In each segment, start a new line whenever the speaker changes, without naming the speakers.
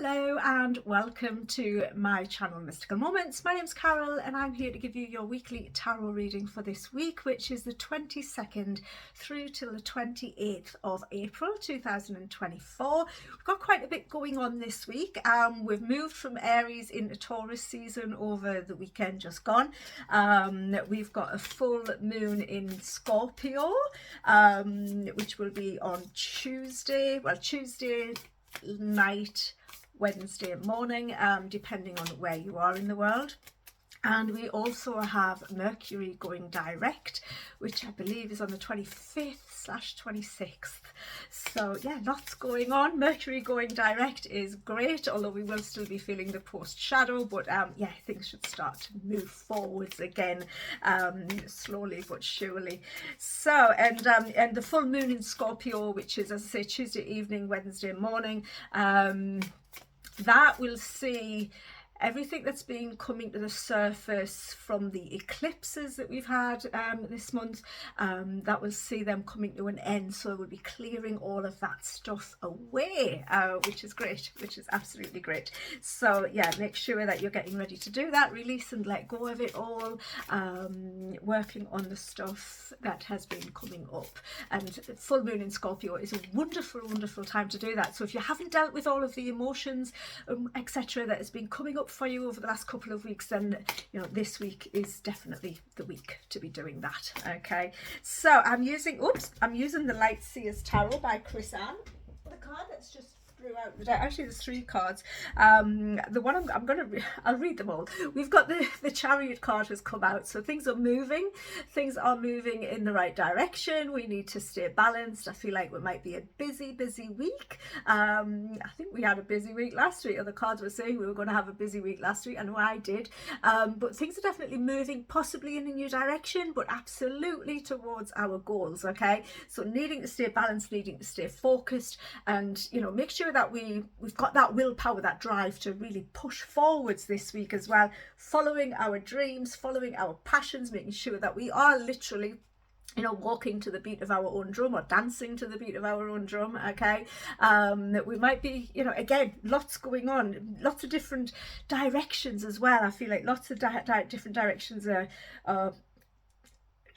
Hello and welcome to my channel Mystical Moments. My name's Carol and I'm here to give you your weekly tarot reading for this week, which is the 22nd through till the 28th of April 2024. We've got quite a bit going on this week. We've moved from Aries into Taurus season over the weekend just gone. We've got a full moon in Scorpio, which will be on Tuesday night, Wednesday morning, depending on where you are in the world. And we also have Mercury going direct, which I believe is on the 25th/26th. So yeah, lots going on. Mercury going direct is great, although we will still be feeling the post shadow, but yeah, things should start to move forwards again, slowly but surely. So and the full moon in Scorpio, which is, as I say, Tuesday evening, Wednesday morning, that will see everything that's been coming to the surface from the eclipses that we've had this month, that will see them coming to an end. So we'll be clearing all of that stuff away, which is great, which is absolutely great. So yeah, make sure that you're getting ready to do that, release and let go of it all, working on the stuff that has been coming up. And full moon in Scorpio is a wonderful time to do that. So if you haven't dealt with all of the emotions, etc., that has been coming up for you over the last couple of weeks, then you know this week is definitely the week to be doing that. Okay, so I'm using the Light Seers Tarot by Chris Ann. The card that's just throughout the deck, actually there's three cards. The one I'll read them all. We've got the Chariot card has come out, so things are moving in the right direction. We need to stay balanced. I feel like it might be a busy week. I think we had a busy week last week, or the cards were saying we were going to have a busy week last week. I know I did, but things are definitely moving, possibly in a new direction, but absolutely towards our goals. Okay, so needing to stay balanced, needing to stay focused, and you know, make sure that we've got that willpower, that drive to really push forwards this week as well, following our dreams, following our passions, making sure that we are literally, you know, walking to the beat of our own drum, or dancing to the beat of our own drum. Okay, that we might be, you know, again, lots going on, lots of different directions as well. I feel like lots of different directions are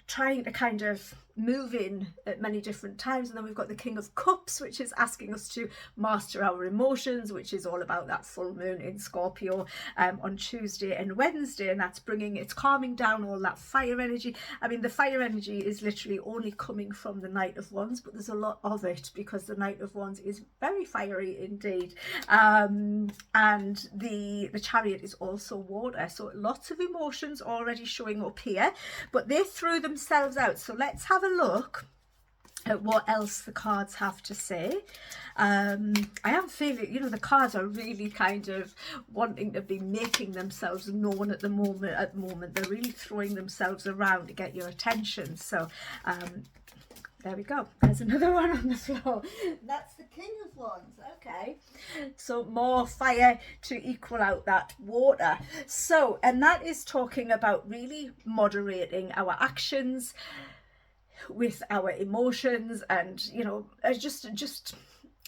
trying to kind of move in at many different times. And then we've got the King of Cups, which is asking us to master our emotions, which is all about that full moon in Scorpio on Tuesday and Wednesday, and it's calming down all that fire energy. I mean, the fire energy is literally only coming from the Knight of Wands, but there's a lot of it because the Knight of Wands is very fiery indeed, and the Chariot is also water, so lots of emotions already showing up here, but they threw themselves out. So let's have a look at what else the cards have to say. I am feeling, you know, the cards are really kind of wanting to be making themselves known at the moment. They're really throwing themselves around to get your attention. So there we go. There's another one on the floor. That's the King of Wands. Okay, so more fire to equal out that water. So, and that is talking about really moderating our actions with our emotions, and you know, just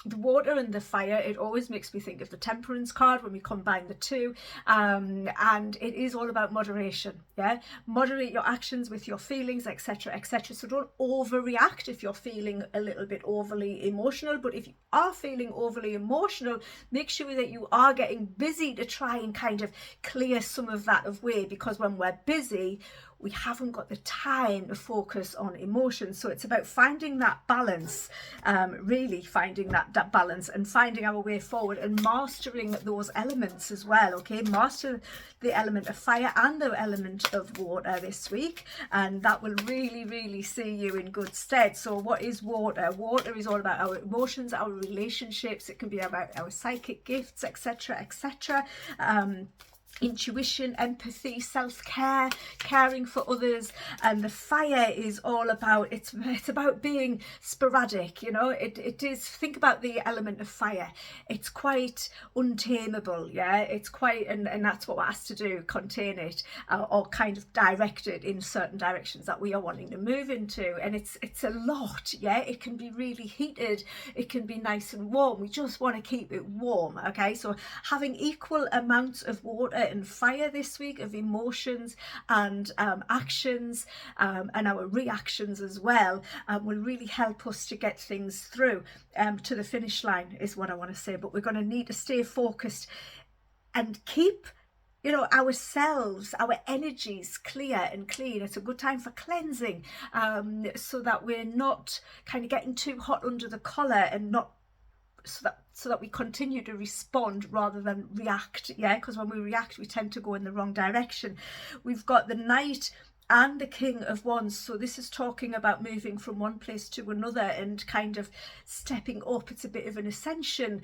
the water and the fire. It always makes me think of the Temperance card when we combine the two, and it is all about moderation. Yeah, moderate your actions with your feelings, etc., etc. So don't overreact if you're feeling a little bit overly emotional, but if you are feeling overly emotional, make sure that you are getting busy to try and kind of clear some of that away, because when we're busy, we haven't got the time to focus on emotions. So it's about finding that balance, really finding that balance and finding our way forward and mastering those elements as well. Okay, master the element of fire and the element of water this week, and that will really see you in good stead. So what is water? Water is all about our emotions, our relationships. It can be about our psychic gifts, etc., etc. intuition, empathy, self-care, caring for others. And the fire is all about, it's about being sporadic, you know. It is, think about the element of fire, it's quite untamable, yeah, it's quite, and that's what we're asked to do, contain it, or kind of direct it in certain directions that we are wanting to move into. And it's a lot, yeah. It can be really heated, it can be nice and warm, we just want to keep it warm. Okay, so having equal amounts of water and fire this week, of emotions and actions, and our reactions as well, will really help us to get things through to the finish line, is what I want to say. But we're going to need to stay focused and keep, you know, ourselves, our energies clear and clean. It's a good time for cleansing, so that we're not kind of getting too hot under the collar, and not so that we continue to respond rather than react. Yeah, because when we react, we tend to go in the wrong direction. We've got the Knight and the King of Wands, so this is talking about moving from one place to another and kind of stepping up. It's a bit of an ascension,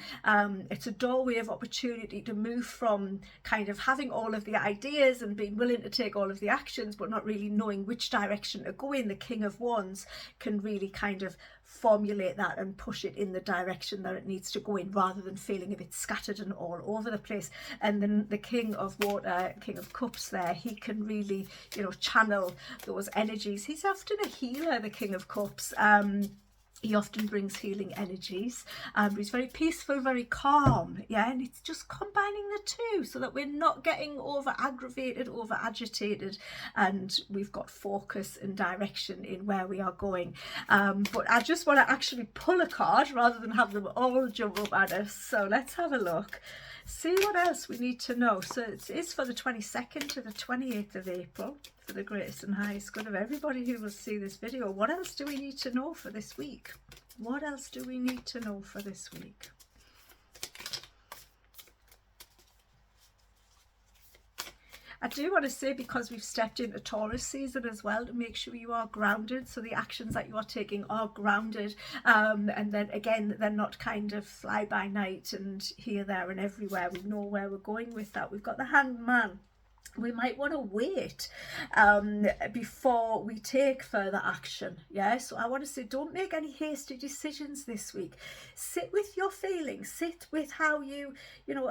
it's a doorway of opportunity to move from kind of having all of the ideas and being willing to take all of the actions but not really knowing which direction to go in. The King of Wands can really kind of formulate that and push it in the direction that it needs to go in, rather than feeling a bit scattered and all over the place. And then the King of Water, King of Cups there, he can really, you know, channel those energies. He's often a healer, the King of Cups. He often brings healing energies, but he's very peaceful, very calm, yeah, and it's just combining the two so that we're not getting over aggravated, over agitated, and we've got focus and direction in where we are going. But I just want to actually pull a card rather than have them all jump up at us. So let's have a look, see what else we need to know. So it is for the 22nd to the 28th of April, for the greatest and highest good of everybody who will see this video. What else do we need to know for this week? What else do we need to know for this week? I do want to say, because we've stepped into Taurus season as well, to make sure you are grounded, so the actions that you are taking are grounded, and then again, they're not kind of fly by night and here, there and everywhere. We know where we're going with that. We've got the Hanged Man. We might want to wait before we take further action. Yeah, so I want to say, don't make any hasty decisions this week. Sit with your feelings, sit with how you know,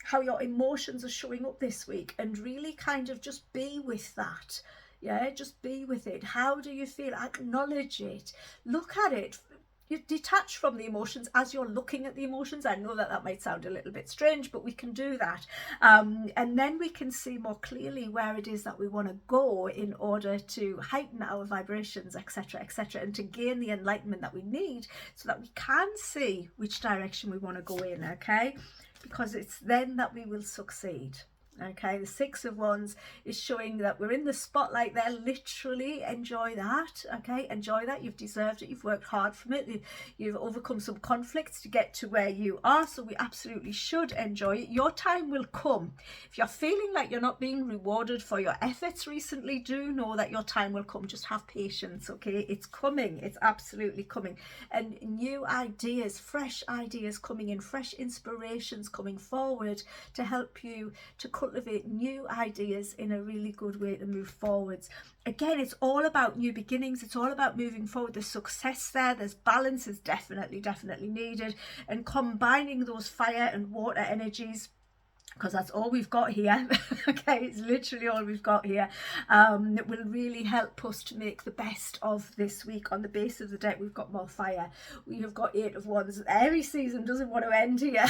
how your emotions are showing up this week, and really kind of just be with that. Yeah, just be with it. How do you feel? Acknowledge it, look at it. You detach from the emotions as you're looking at the emotions. I know that might sound a little bit strange, but we can do that, and then we can see more clearly where it is that we want to go in order to heighten our vibrations, etc., etc., and to gain the enlightenment that we need so that we can see which direction we want to go in. Okay, because it's then that we will succeed. Okay, the Six of Wands is showing that we're in the spotlight there. Literally enjoy that. Okay, enjoy that. You've deserved it. You've worked hard from it. You've overcome some conflicts to get to where you are, so we absolutely should enjoy it. Your time will come. If you're feeling like you're not being rewarded for your efforts recently, do know that your time will come. Just have patience. Okay, it's coming. It's absolutely coming. And new ideas, fresh ideas coming in, fresh inspirations coming forward to help you to cultivate new ideas in a really good way to move forwards. Again, it's all about new beginnings. It's all about moving forward. There's success there. There's balance is definitely needed. And combining those fire and water energies, because that's all we've got here. Okay, it's literally all we've got here. It will really help us to make the best of this week. On the base of the deck, we've got more fire. We have got Eight of Wands. Aries season doesn't want to end here.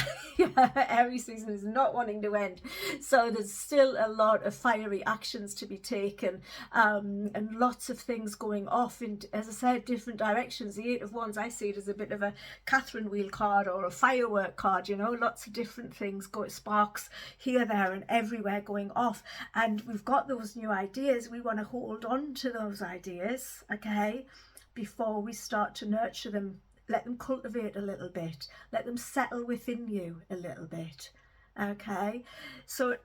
Aries season is not wanting to end. So there's still a lot of fiery actions to be taken, and lots of things going off in, as I said, different directions. The Eight of Wands, I see it as a bit of a Catherine wheel card or a firework card, you know, lots of different things, sparks here, there and everywhere going off. And we've got those new ideas. We want to hold on to those ideas, okay, before we start to nurture them. Let them cultivate a little bit. Let them settle within you a little bit. Okay, so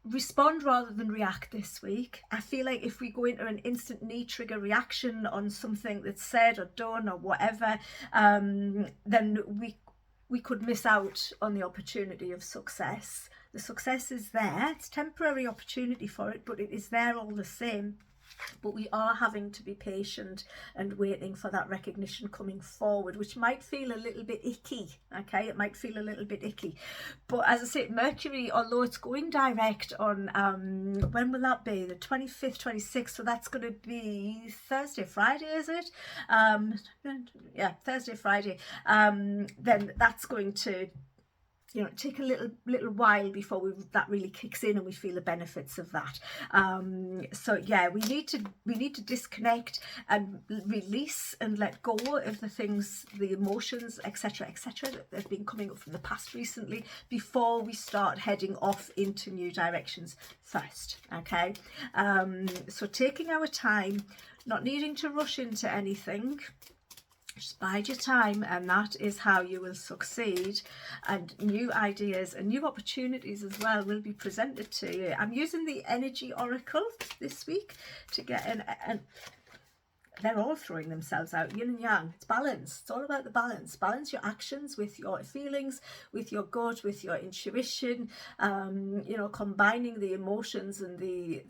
respond rather than react this week. I feel like if we go into an instant knee trigger reaction on something that's said or done or whatever, then we could miss out on the opportunity of success. The success is there. It's temporary opportunity for it, but it is there all the same. But we are having to be patient and waiting for that recognition coming forward, which might feel a little bit icky. Okay, it might feel a little bit icky, but as I say, Mercury, although it's going direct on when will that be? The 25th, 26th, so that's going to be Thursday, Friday, is it? Yeah, Thursday, Friday. Then that's going to, you know, take a little while before that really kicks in and we feel the benefits of that. So yeah, we need to disconnect and release and let go of the things, the emotions, etc., that have been coming up from the past recently, before we start heading off into new directions first. Okay, so taking our time, not needing to rush into anything. Just bide your time, and that is how you will succeed, and new ideas and new opportunities as well will be presented to you. I'm using the Energy Oracle this week to get an they're all throwing themselves out, yin and yang. It's balance. It's all about the balance. Balance your actions with your feelings, with your gut, with your intuition, you know, combining the emotions and the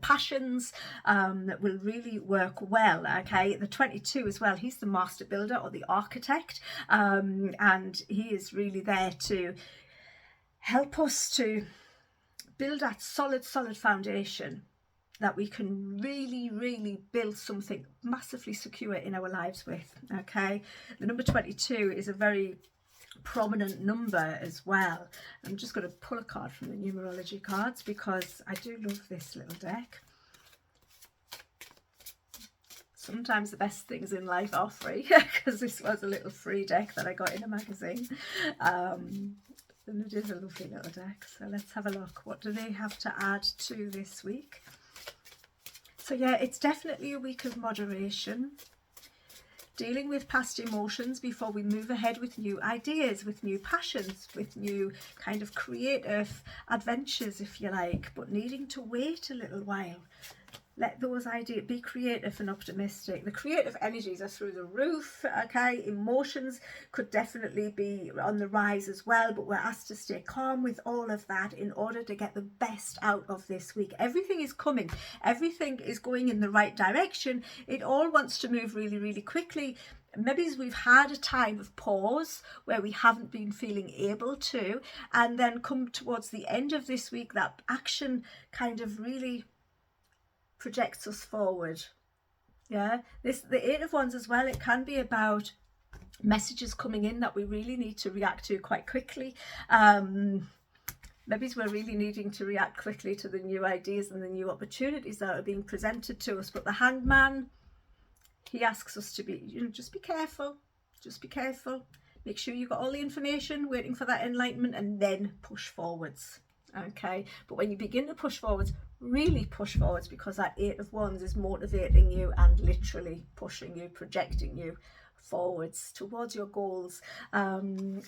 passions that will really work well. Okay, the 22 as well, he's the master builder or the architect, and he is really there to help us to build that solid foundation that we can really build something massively secure in our lives with. Okay, the number 22 is a very prominent number as well. I'm just going to pull a card from the numerology cards because I do love this little deck. Sometimes the best things in life are free, because this was a little free deck that I got in a magazine. And it is a lovely little deck. So let's have a look. What do they have to add to this week? So yeah, it's definitely a week of moderation. Dealing with past emotions before we move ahead with new ideas, with new passions, with new kind of creative adventures, if you like, but needing to wait a little while. Let those ideas, be creative and optimistic. The creative energies are through the roof. Okay, emotions could definitely be on the rise as well, but we're asked to stay calm with all of that in order to get the best out of this week. Everything is coming, everything is going in the right direction. It all wants to move really quickly. Maybe we've had a time of pause where we haven't been feeling able to, and then come towards the end of this week, that action kind of really projects us forward. Yeah, the Eight of Wands as well, it can be about messages coming in that we really need to react to quite quickly. Maybe we're really needing to react quickly to the new ideas and the new opportunities that are being presented to us. But the Hangman, he asks us to be, you know, just be careful, make sure you've got all the information, waiting for that enlightenment, and then push forwards. Okay, but when you begin to push forwards, really push forwards, because that Eight of Wands is motivating you and literally pushing you, projecting you forwards towards your goals. I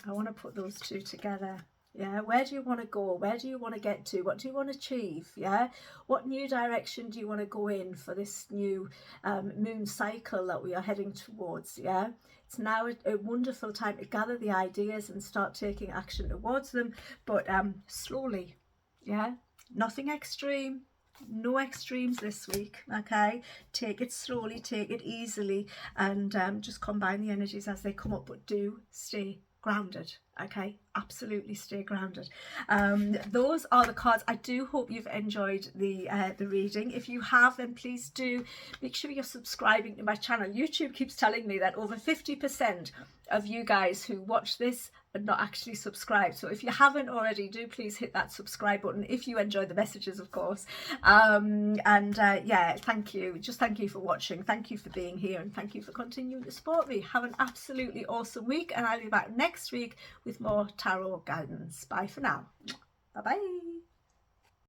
want to put those two together. Yeah, where do you want to go? Where do you want to get to? What do you want to achieve? Yeah, what new direction do you want to go in for this new moon cycle that we are heading towards? Yeah, it's now a wonderful time to gather the ideas and start taking action towards them, but slowly. Yeah, nothing extreme, no extremes this week. Okay, take it slowly, take it easily, and just combine the energies as they come up, but do stay grounded. Okay, absolutely stay grounded. Those are the cards. I do hope you've enjoyed the reading. If you have, then please do make sure you're subscribing to my channel. YouTube keeps telling me that over 50% of you guys who watch this are not actually subscribed. So if you haven't already, do please hit that subscribe button if you enjoy the messages, of course. Yeah, thank you. Just thank you for watching. Thank you for being here, and thank you for continuing to support me. Have an absolutely awesome week, and I'll be back next week with more tarot guidance. Bye for now. Bye bye.